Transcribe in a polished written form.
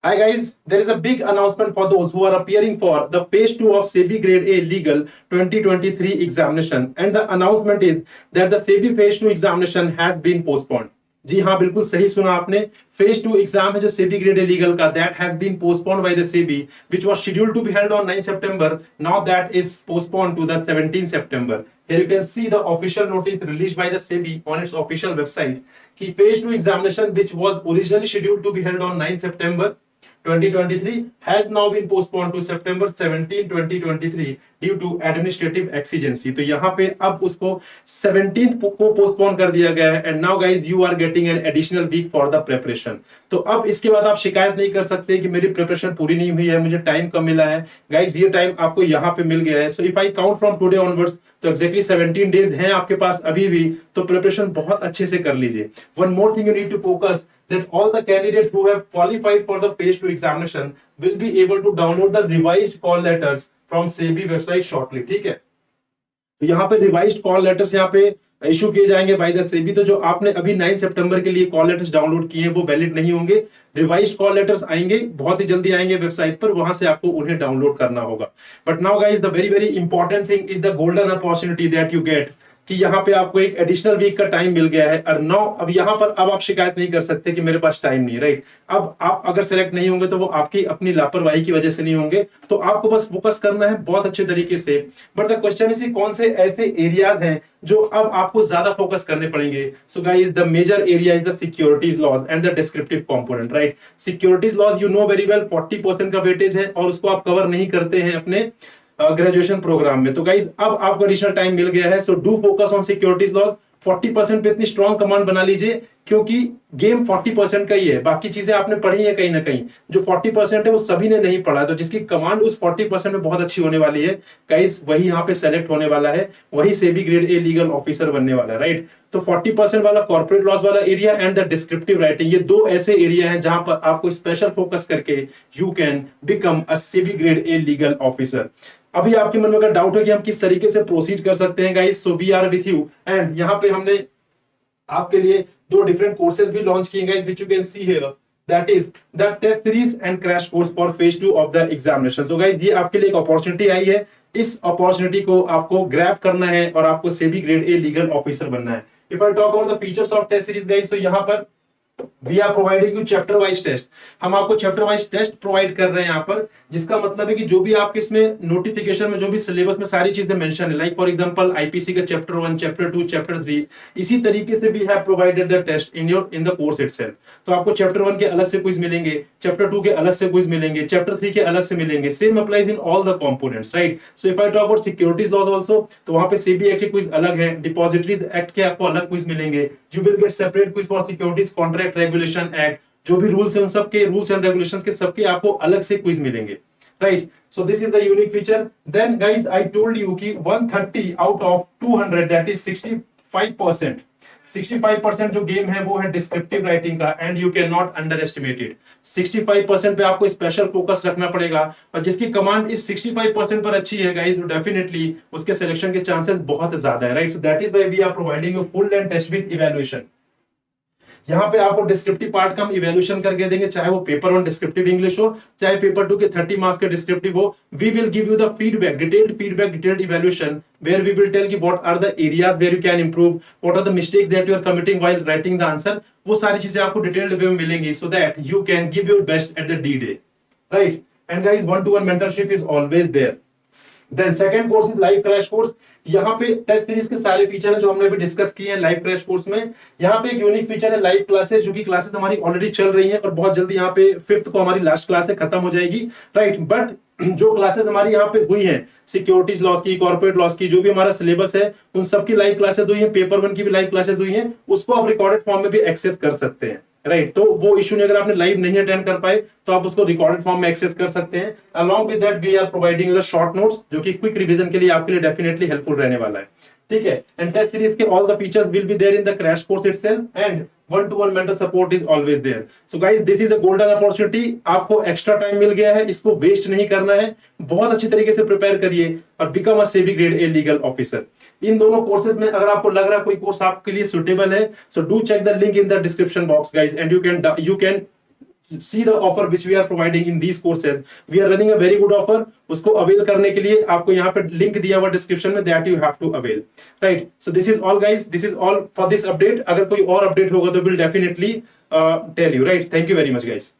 Hi guys, there is a big announcement for those who are appearing for the phase 2 of SEBI Grade A Legal 2023 examination, and the announcement is that the SEBI phase 2 examination has been postponed. जी हाँ, बिल्कुल सही सुना आपने। Phase 2 exam है जो SEBI grade A legal का, that has been postponed by the SEBI which was scheduled to be held on 9 सितंबर. Now that is postponed to the 17 सितंबर. Here you can see the official notice released by the SEBI on its official website कि phase 2 examination which was originally scheduled to be held on 9 September 2023 has now been postponed to September 17, 2023 due to administrative exigency. तो यहाँ पे अब उसको 17th को postpone कर दिया गया है. And now guys you are getting an additional week for the preparation. तो अब इसके बाद आप शिकायत नहीं कर सकते कि मेरी प्रिपरेशन पूरी नहीं हुई है, मुझे टाइम कम मिला है. गाइज ये टाइम आपको यहाँ पे मिल गया है. सो if I count from today onwards तो एक्जैक्टली 17 डेज हैं आपके पास अभी भी. तो प्रिपरेशन बहुत अच्छे से कर लीजिए. One more thing you need to focus that all the candidates who have qualified for the phase 2 examination will be able to download the revised call letters from SEBI website shortly. ठीक है, तो यहाँ पे revised call letters यहाँ पे issue किए जाएंगे bye the SEBI. तो जो आपने अभी 9 सितंबर के लिए कॉल लेटर्स डाउनलोड किए हैं वो वैलिड नहीं होंगे. रिवाइज्ड कॉल लेटर्स आएंगे, बहुत ही जल्दी आएंगे वेबसाइट पर, वहां से आपको उन्हें डाउनलोड करना होगा. But now guys the very very important thing is the golden opportunity that you get कि यहाँ पे आपको एक एडिशनल वीक का टाइम मिल गया है. और नो, अब यहाँ पर अब आप शिकायत नहीं कर सकते कि मेरे पास टाइम नहीं, राइट. अब आप अगर सिलेक्ट नहीं होंगे तो वो आपकी अपनी लापरवाही की वजह से नहीं होंगे. तो आपको बस फोकस करना है बहुत अच्छे तरीके से. बट द क्वेश्चन इज कौन से ऐसे एरियाज हैं जो अब आपको ज्यादा फोकस करने पड़ेंगे. So guys the major area is the securities laws and the descriptive component, right. Securities laws you know very well 40% का वेटेज है और उसको आप कवर नहीं करते हैं अपने ग्रेजुएशन प्रोग्राम में. तो गाइज अब आपको एडिशनल टाइम मिल गया है. So do focus on securities laws. 40% पे इतनी स्ट्रॉन्ग कमांड बना लीजिए क्योंकि गेम 40% का ही है. बाकी चीजें आपने पढ़ी है कहीं ना कहीं. जो 40% है वो सभी ने नहीं पढ़ा. तो जिसकी कमांड उस 40% में बहुत अच्छी होने वाली है गाइज, वही यहाँ पे सेलेक्ट होने वाला है, वही SEBI grade A legal officer बनने वाला है, राइट. तो 40% वाला कॉर्पोरेट लॉस वाला area and the descriptive writing, ये दो ऐसे एरिया हैं जहां पर आपको स्पेशल फोकस करके you can become a SEBI grade A legal officer. अभी आपके मन में अगर डाउट है कि हम किस तरीके से प्रोसीड कर सकते हैं guys, so we are with you. And यहाँ पे हमने आपके लिए दो डिफरेंट कोर्सेज भी लॉन्च किए guys which you can see here. That is the test series and crash course for phase 2 of the examination. So guys ये आपके लिए एक अपॉर्चुनिटी आई है. इस अपॉर्चुनिटी को आपको ग्रैब करना है और आपको SEBI grade A legal officer बनना है. If I talk about the features of test series guys, तो यहाँ पर we are providing you chapter wise test. हम आपको चैप्टर वाइज टेस्ट प्रोवाइड कर रहे हैं यहाँ पर, जिसका मतलब है कि जो भी आपके इसमें नोटिफिकेशन में जो भी सिलेबस में सारी चीजें मेंशन है, लाइक फॉर एग्जांपल आईपीसी का चैप्टर 1, चैप्टर 2, चैप्टर 3, इसी तरीके से we have provided the test in the course itself. तो आपको चैप्टर 1 के अलग से क्विज मिलेंगे, चैप्टर 2 के अलग से क्विज मिलेंगे, चैप्टर 3 के अलग से मिलेंगे. Same applies in all the components, right. So if I talk about securities laws also, तो वहां पे सेबी एक्ट के क्विज अलग है, डिपॉजिटरीज एक्ट के आपको अलग क्विज मिलेंगे. You will get separate quiz for securities contract regulation act. जो भी रूल्स हैं उन सबके रूल्स एंड रेगुलेशंस के सबके आपको अलग से क्विज मिलेंगे, right. So this is the unique feature. Then guys I told you कि 130 आउट ऑफ 200 दैट इज 65%. 65% जो गेम है वो है डिस्क्रिप्टिव राइटिंग का, and you can not under estimate it. 65% पे आपको स्पेशल फोकस रखना पड़ेगा. और जिसकी कमांड इस 65% पर अच्छी है गाइस, डेफिनेटली उसके सिलेक्शन के चांसेस बहुत ज्यादा है, right. So that is why we are providing you full end test with evaluation. यहाँ पे आपको डिस्क्रिप्टिव पार्ट का हम इवैल्यूएशन करके देंगे, चाहे वो पेपर 1 डिस्क्रिप्टिव इंग्लिश हो, चाहे पेपर 2 के 30 मार्क्स के डिस्क्रिप्टिव हो. We will give you the feedback, detailed evaluation, where we will tell कि what are the areas where you can improve, what are the mistakes that you are committing while writing the answer. वो सारी चीजें आपको detailed way में मिलेंगी so that you can give your best at the D day, right. And guys 1-to-1 mentorship is always there. Then second course is live crash course. यहाँ पे test series के सारे फीचर हैं जो हमने अभी डिस्कस किए हैं लाइव क्रैश कोर्स में. यहाँ पे एक यूनिक फीचर है लाइव क्लासेस, जो कि क्लासेस हमारी ऑलरेडी चल रही हैं और बहुत जल्दी यहाँ पे 5th को हमारी लास्ट क्लास है, खत्म हो जाएगी, राइट. बट जो क्लासेस हमारी यहाँ पे हुई हैं, सिक्योरिटीज लॉस की, कॉर्पोरेट लॉस की, जो भी हमारा सिलेबस है उन सबकी लाइव क्लासेस हुई हैं, पेपर 1 की भी लाइव क्लासेस हुई हैं, उसको आप रिकॉर्डेड फॉर्म में भी एक्सेस कर सकते हैं, राइट. तो वो इशू नहीं, अगर आपने लाइव नहीं अटेंड कर पाए तो आप उसको रिकॉर्डेड फॉर्म में एक्सेस कर सकते हैं. Along with that we are providing the short notes, जो कि क्विक रिवीजन के लिए आपके लिए डेफिनेटली हेल्पफुल रहने वाला है, ठीक है. एंड टेस्ट सीरीज के all the features will be there in the crash course itself, and 1-to-1 mentor support is always there. So guys, this is a golden opportunity. आपको एक्स्ट्रा टाइम मिल गया है, इसको वेस्ट नहीं करना है. बहुत अच्छी तरीके से प्रिपेयर करिए और become a SEBI grade A legal officer. इन दोनों कोर्सेज में अगर आपको लग रहा है कोई कोर्स आपके लिए सुटेबल है, so do check the link in the description box guys, and you can see the offer which we are providing in these courses. We are running a very good offer. उसको avail करने के लिए आपको यहाँ पे link दिया हुआ description में, that you have to avail. Right. So this is all guys. This is all for this update. अगर कोई और update होगा तो we'll definitely tell you. Right. Thank you very much guys.